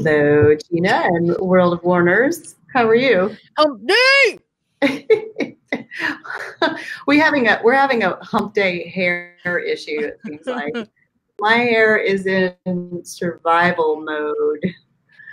Hello, Gina and World of Warners. How are you? Hump day. We're having a hump day hair issue, it seems like. My hair is in survival mode.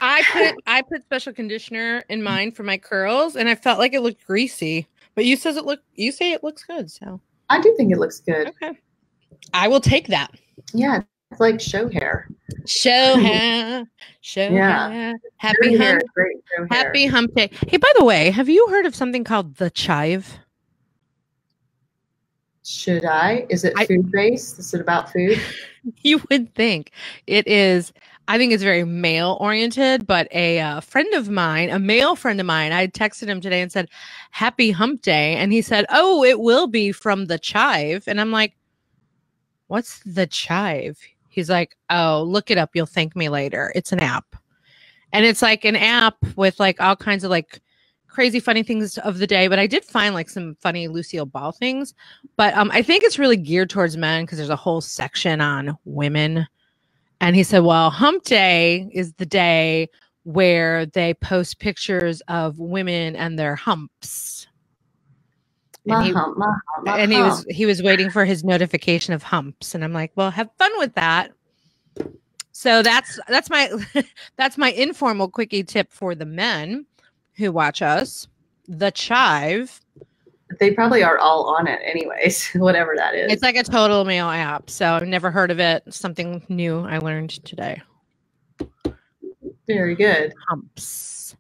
I put special conditioner in mine for my curls, and I felt like it looked greasy. But you say it looks good, so I do think it looks good. Okay, I will take that. Yeah, it's like show hair. Show hair. Happy hair, hump. great show Happy hair. hump day. Hey, by the way, have you heard of something called the chive? Should I? Is it food based? Is it about food? You would think it is. I think it's very male oriented, but a male friend of mine, I texted him today and said, happy hump day. And he said, oh, it will be from the chive. And I'm like, what's the chive? He's like, oh, look it up. You'll thank me later. It's an app. And it's like an app with like all kinds of like crazy funny things of the day. But I did find like some funny Lucille Ball things. But I think it's really geared towards men because there's a whole section on women. And he said, well, hump day is the day where they post pictures of women and their humps. And he was waiting for his notification of humps. And I'm like, well, have fun with that. So that's my informal quickie tip for the men who watch us. The chive. They probably are all on it anyways, whatever that is. It's like a total male app. So I've never heard of it. Something new I learned today. Very good. Humps.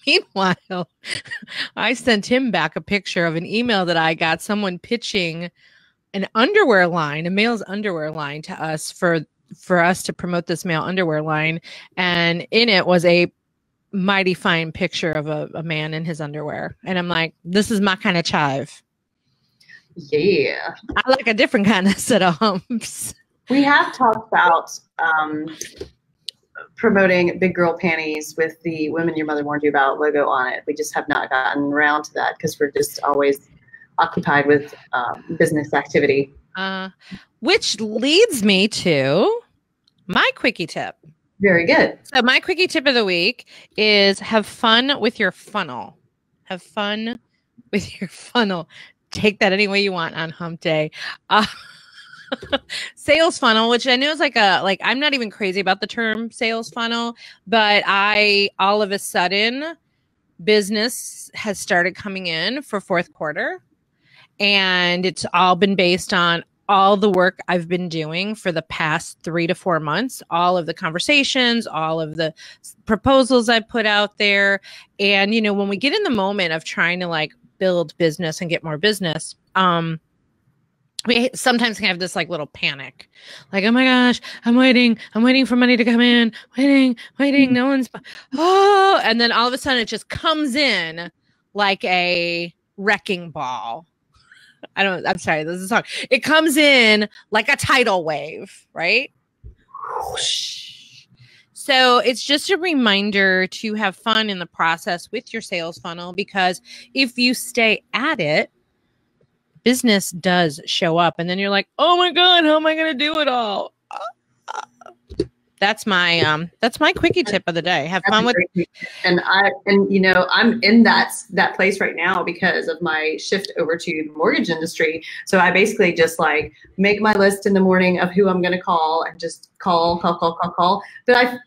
Meanwhile, I sent him back a picture of an email that I got, someone pitching an underwear line, a male's underwear line to us for us to promote this male underwear line. And in it was a mighty fine picture of a man in his underwear. And I'm like, this is my kind of chive. Yeah. I like a different kind of set of humps. We have talked about promoting big girl panties with the Women Your Mother Warned You About logo on it. We just have not gotten around to that because we're just always occupied with business activity. Which leads me to my quickie tip. Very good. So my quickie tip of the week is have fun with your funnel. Have fun with your funnel. Take that any way you want on hump day. Sales funnel, which I know is like I'm not even crazy about the term sales funnel, but all of a sudden business has started coming in for fourth quarter, and it's all been based on all the work I've been doing for the past 3 to 4 months, all of the conversations, all of the proposals I put out there. And, you know, when we get in the moment of trying to like build business and get more business, we sometimes can have this like little panic, like, oh my gosh, I'm waiting for money to come in, waiting. No one's, and then all of a sudden it just comes in like a wrecking ball. I'm sorry, this is a song. It comes in like a tidal wave, right? So it's just a reminder to have fun in the process with your sales funnel, because if you stay at it, business does show up, and then you're like, oh my God, how am I going to do it all? That's my quickie tip of the day. Have fun with it. And you know, I'm in that place right now because of my shift over to the mortgage industry. So I basically just like make my list in the morning of who I'm going to call and just call. But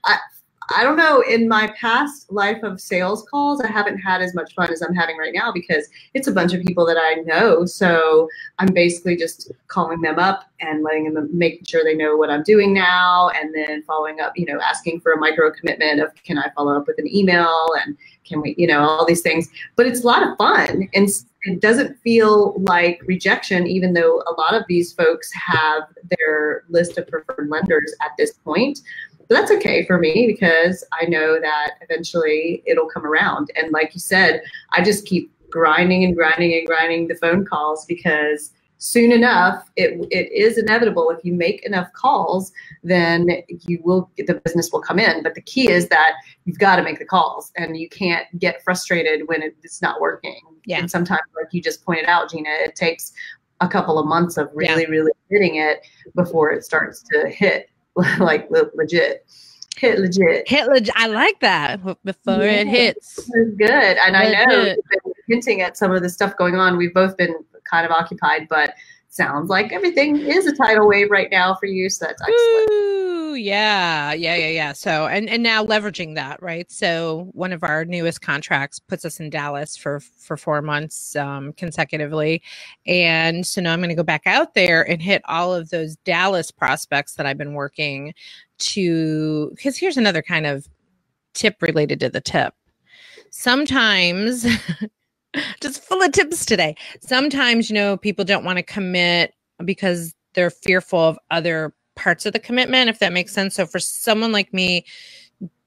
I don't know, in my past life of sales calls, I haven't had as much fun as I'm having right now because it's a bunch of people that I know. So I'm basically just calling them up and letting them, making sure they know what I'm doing now, and then following up, you know, asking for a micro commitment of, can I follow up with an email, and can we, you know, all these things. But it's a lot of fun, and it doesn't feel like rejection, even though a lot of these folks have their list of preferred lenders at this point. But that's okay for me because I know that eventually it'll come around. And like you said, I just keep grinding the phone calls, because soon enough, it is inevitable. If you make enough calls, then the business will come in. But the key is that you've got to make the calls, and you can't get frustrated when it's not working. Yeah. And sometimes, like you just pointed out, Gina, it takes a couple of months of really hitting it before it starts to hit like legit. hit legit. I like that. Before it hits. It's good. And I know we've been hinting at some of the stuff going on. We've both been kind of occupied, but sounds like everything is a tidal wave right now for you. So that's excellent. Ooh, yeah. So, and now leveraging that, right? So one of our newest contracts puts us in Dallas for 4 months consecutively. And so now I'm going to go back out there and hit all of those Dallas prospects that I've been working to, because here's another kind of tip related to the tip. Sometimes just full of tips today. Sometimes, people don't want to commit because they're fearful of other parts of the commitment, if that makes sense. So for someone like me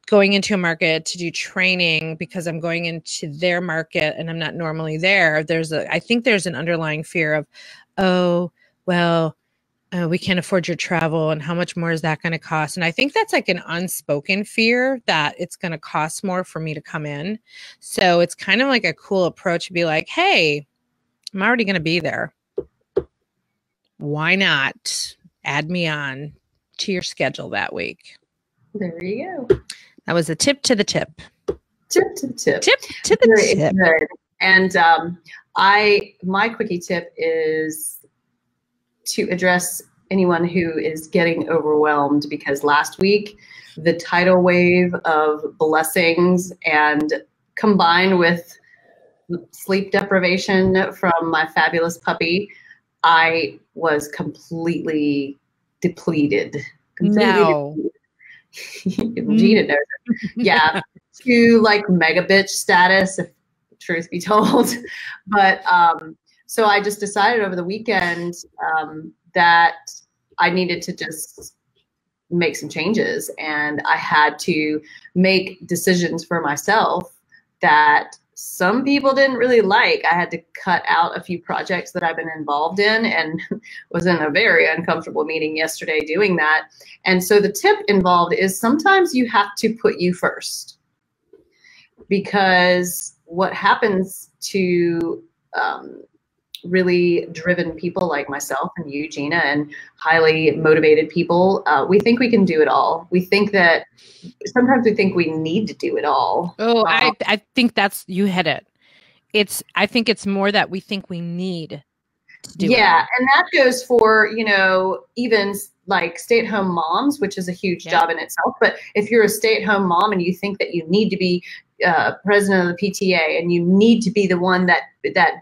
going into a market to do training because I'm going into their market and I'm not normally there, I think there's an underlying fear of, we can't afford your travel and how much more is that going to cost? And I think that's like an unspoken fear that it's going to cost more for me to come in. So it's kind of like a cool approach to be like, hey, I'm already going to be there. Why not add me on to your schedule that week? There you go. That was a tip to the tip. Tip to the tip. Tip to the Very tip. Good. And my quickie tip is to address anyone who is getting overwhelmed, because last week the tidal wave of blessings and combined with sleep deprivation from my fabulous puppy, I was completely depleted. No. Gina knows it. Yeah. To like mega bitch status, if truth be told. But so I just decided over the weekend that I needed to just make some changes, and I had to make decisions for myself that some people didn't really like. I had to cut out a few projects that I've been involved in, and was in a very uncomfortable meeting yesterday doing that. And so the tip involved is sometimes you have to put you first, because what happens to really driven people like myself and you, Gina, and highly motivated people, we think we can do it all. We think that sometimes we think we need to do it all. Oh, I think you hit it. I think it's more that we think we need to do it. Yeah. And that goes for, even like stay-at-home moms, which is a huge job in itself. But if you're a stay-at-home mom and you think that you need to be president of the PTA, and you need to be the one that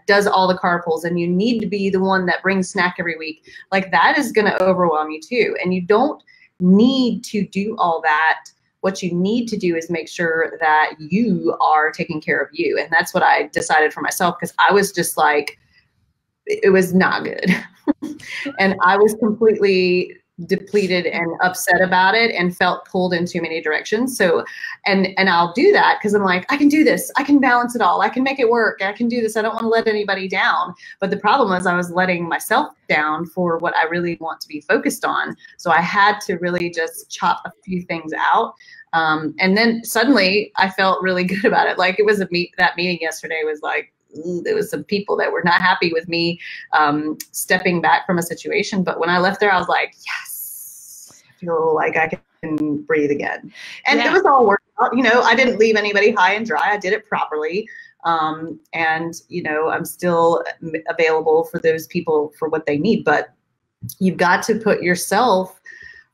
does all the carpools, and you need to be the one that brings snack every week, like that is going to overwhelm you too. And you don't need to do all that. What you need to do is make sure that you are taking care of you. And that's what I decided for myself, because I was just like, it was not good. And I was completely depleted and upset about it and felt pulled in too many directions. So, and I'll do that because I'm like, I can do this. I can balance it all. I can make it work. I can do this. I don't want to let anybody down. But the problem was I was letting myself down for what I really want to be focused on. So I had to really just chop a few things out. And then suddenly I felt really good about it. Like it was that meeting yesterday was like, there was some people that were not happy with me stepping back from a situation. But when I left there, I was like, yes, I feel like I can breathe again. And it was all worked out. I didn't leave anybody high and dry. I did it properly. And, I'm still available for those people for what they need. But you've got to put yourself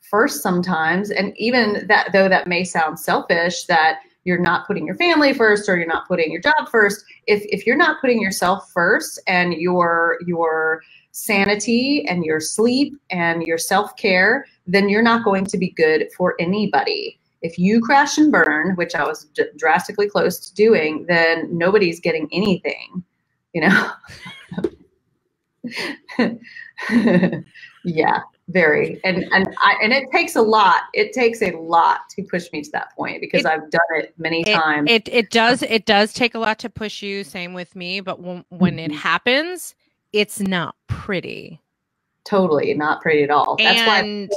first sometimes. And even that, though that may sound selfish, that you're not putting your family first or you're not putting your job first. If you're not putting yourself first and your sanity and your sleep and your self-care, then you're not going to be good for anybody. If you crash and burn, which I was drastically close to doing, then nobody's getting anything, Yeah. Very. And it takes a lot. It takes a lot to push me to that point, because I've done it many times. It does take a lot to push you. Same with me. But when it happens, it's not pretty. Totally not pretty at all. That's why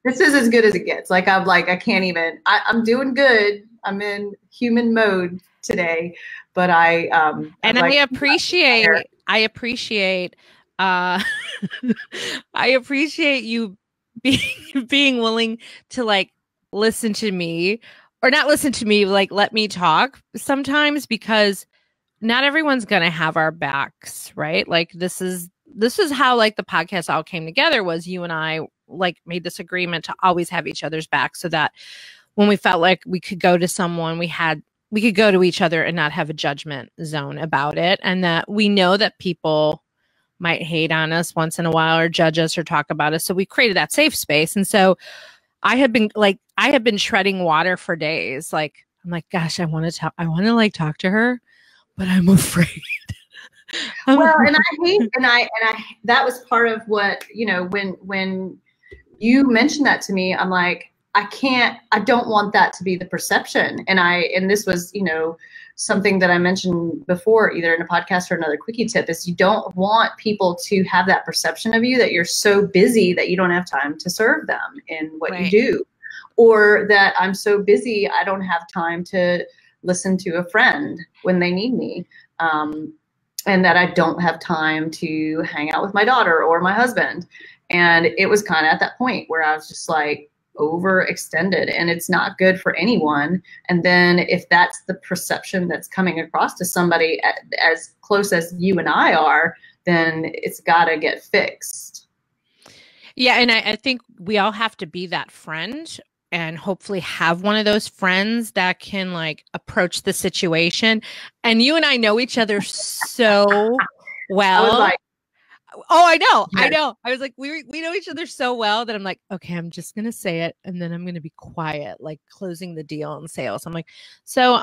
this is as good as it gets. Like I can't even, I'm doing good. I'm in human mode today, but I appreciate you being willing to like listen to me, or not listen to me, like let me talk sometimes, because not everyone's going to have our backs, right? Like this is how like the podcast all came together, was you and I like made this agreement to always have each other's back, so that when we felt like we could go to someone, we could go to each other and not have a judgment zone about it. And that we know that people might hate on us once in a while or judge us or talk about us. So we created that safe space. And so I have been treading water for days. Like, I'm like, gosh, I want to like talk to her, but I'm afraid. Well, and I that was part of what, when you mentioned that to me, I'm like, I don't want that to be the perception. And this was, something that I mentioned before, either in a podcast or another Quickie tip, is you don't want people to have that perception of you that you're so busy that you don't have time to serve them in what you do, or that I'm so busy I don't have time to listen to a friend when they need me. And that I don't have time to hang out with my daughter or my husband. And it was kind of at that point where I was just like overextended, and it's not good for anyone. And then if that's the perception that's coming across to somebody as close as you and I are, then it's got to get fixed. Yeah. And I think we all have to be that friend, and hopefully have one of those friends that can like approach the situation. And you and I know each other so well. I was like, oh, I know. Yes. I know. I was like, we know each other so well that I'm like, okay, I'm just going to say it. And then I'm going to be quiet, like closing the deal on sales. I'm like, so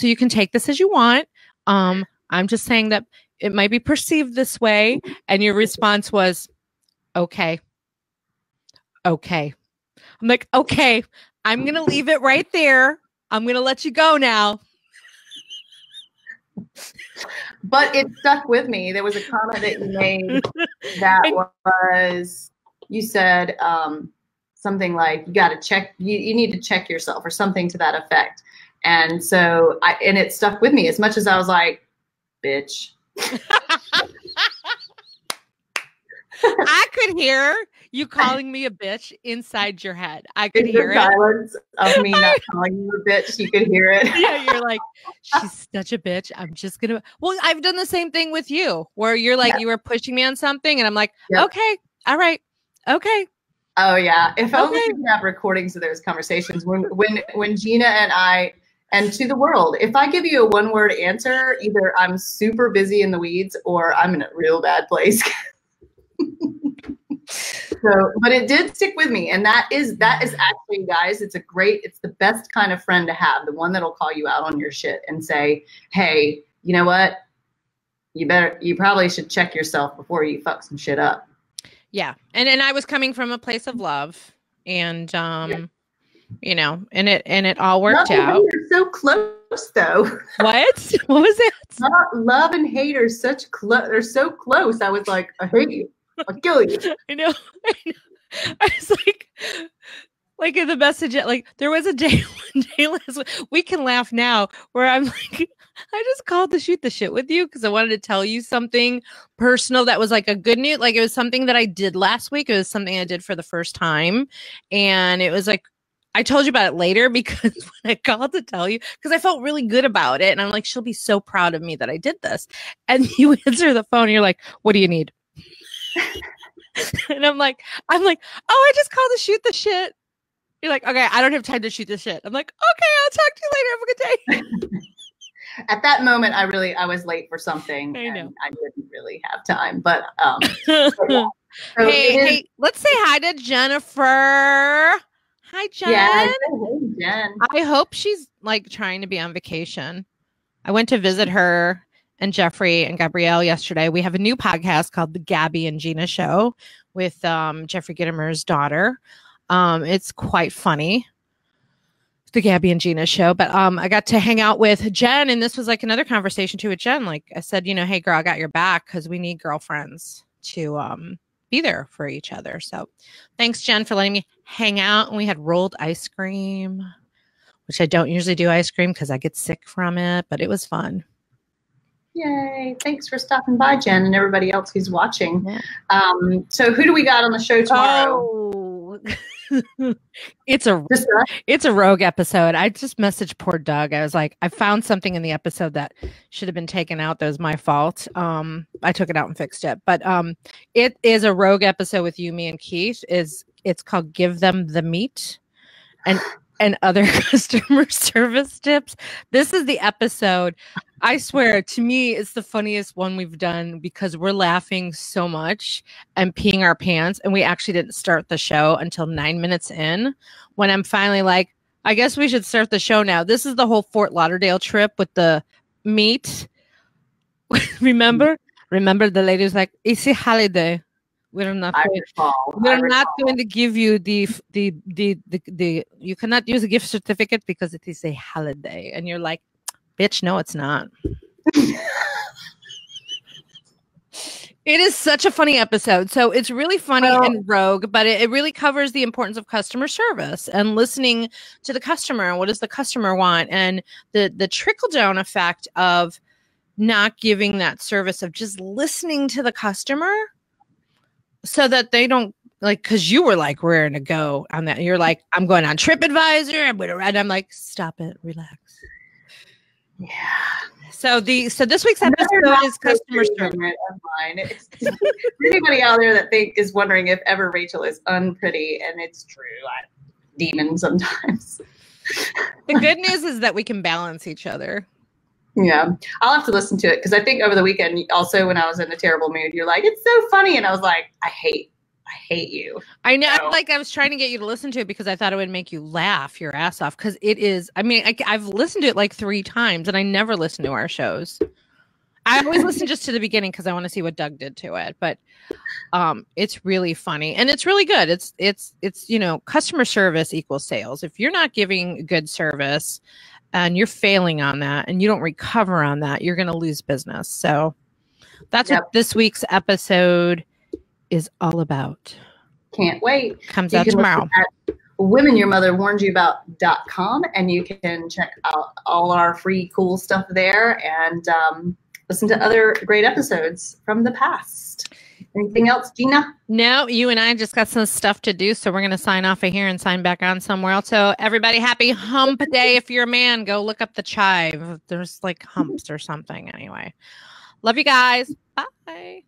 you can take this as you want. I'm just saying that it might be perceived this way. And your response was, okay. I'm like, okay, I'm going to leave it right there. I'm going to let you go now. But it stuck with me. There was a comment that you made that was, you said something like, you got to check, you need to check yourself, or something to that effect. And so and it stuck with me as much as I was like, bitch. I could hear you calling me a bitch inside your head. I could hear it. Silence of me not calling you a bitch. You could hear it. Yeah, you're like, she's such a bitch. I'm just gonna. Well, I've done the same thing with you, where you're like, you were pushing me on something, and I'm like, okay, all right, okay. Oh yeah. If only we could have recordings of those conversations when Gina and I. And to the world, if I give you a one-word answer, either I'm super busy in the weeds or I'm in a real bad place. So, but it did stick with me. And that is actually, guys, it's the best kind of friend to have. The one that'll call you out on your shit and say, hey, you know what? You probably should check yourself before you fuck some shit up. Yeah. And I was coming from a place of love, and, and it all worked out. You're so close though. What was it? Love and hate are they're so close. I was like, I hate you. I'll kill you. I know. I was like in the message, like there was one day last week, we can laugh now, where I'm like, I just called to shoot the shit with you because I wanted to tell you something personal that was like a good news. Like it was something that I did last week. It was something I did for the first time. And it was like, I told you about it later because when I called to tell you, because I felt really good about it. And I'm like, she'll be so proud of me that I did this. And you answer the phone and you're like, what do you need? And I'm like, oh, I just called to shoot the shit. You're like, okay, I don't have time to shoot the shit. I'm like, okay, I'll talk to you later. Have a good day. At that moment, I was late for something. I know. And I didn't really have time, but yeah. So hey, let's say hi to Jennifer. Hi, Jen. Yeah, hey, Jen. I hope she's like trying to be on vacation. I went to visit her and Jeffrey and Gabrielle yesterday. We have a new podcast called The Gabby and Gina Show with Jeffrey Gittimer's daughter. It's quite funny, The Gabby and Gina Show. But I got to hang out with Jen, and this was like another conversation too with Jen. Like I said, hey, girl, I got your back because we need girlfriends to be there for each other. So thanks, Jen, for letting me hang out. And we had rolled ice cream, which I don't usually do ice cream because I get sick from it, but it was fun. Yay. Thanks for stopping by, Jen, and everybody else who's watching. Yeah. So who do we got on the show tomorrow? Oh, It's a rogue episode. I just messaged poor Doug. I was like, I found something in the episode that should have been taken out. That was my fault. I took it out and fixed it. But it is a rogue episode with you, me, and Keith. It's called Give Them the Meat and other customer service tips. This is the episode. I swear, to me, it's the funniest one we've done because we're laughing so much and peeing our pants. And we actually didn't start the show until 9 minutes in when I'm finally like, I guess we should start the show now. This is the whole Fort Lauderdale trip with the meat. Remember the lady was like, it's a holiday. We're not going to give you the you cannot use a gift certificate because it is a holiday. And you're like, bitch, no, it's not. It is such a funny episode. So it's really funny and rogue, but it really covers the importance of customer service and listening to the customer. What does the customer want? And the trickle down effect of not giving that service, of just listening to the customer so that they don't, like, because you were like raring to go on that. You're like, I'm going on TripAdvisor. And I'm like, stop it, relax. Yeah. So this week's episode is customer service. Anybody out there that is wondering if ever Rachel is unpretty, and it's true. I'm demon sometimes. The good news is that we can balance each other. Yeah, I'll have to listen to it because I think over the weekend, also when I was in a terrible mood, you're like, it's so funny, and I was like, I hate you. I know. So. Like, I was trying to get you to listen to it because I thought it would make you laugh your ass off. Because it is. I mean, I've listened to it like 3 times, and I never listen to our shows. I always listen just to the beginning because I want to see what Doug did to it. But it's really funny and it's really good. It's customer service equals sales. If you're not giving good service and you're failing on that, and you don't recover on that, you're going to lose business. So that's what this week's episode is all about. Can't wait. Comes out tomorrow. womenyourmotherwarnedyoubought.com, and you can check out all our free cool stuff there and listen to other great episodes from the past. Anything else, Gina? No, you and I just got some stuff to do, so we're going to sign off of here and sign back on somewhere else. So everybody, happy hump day. If you're a man, go look up the chive. There's like humps or something. Anyway, love you guys. Bye.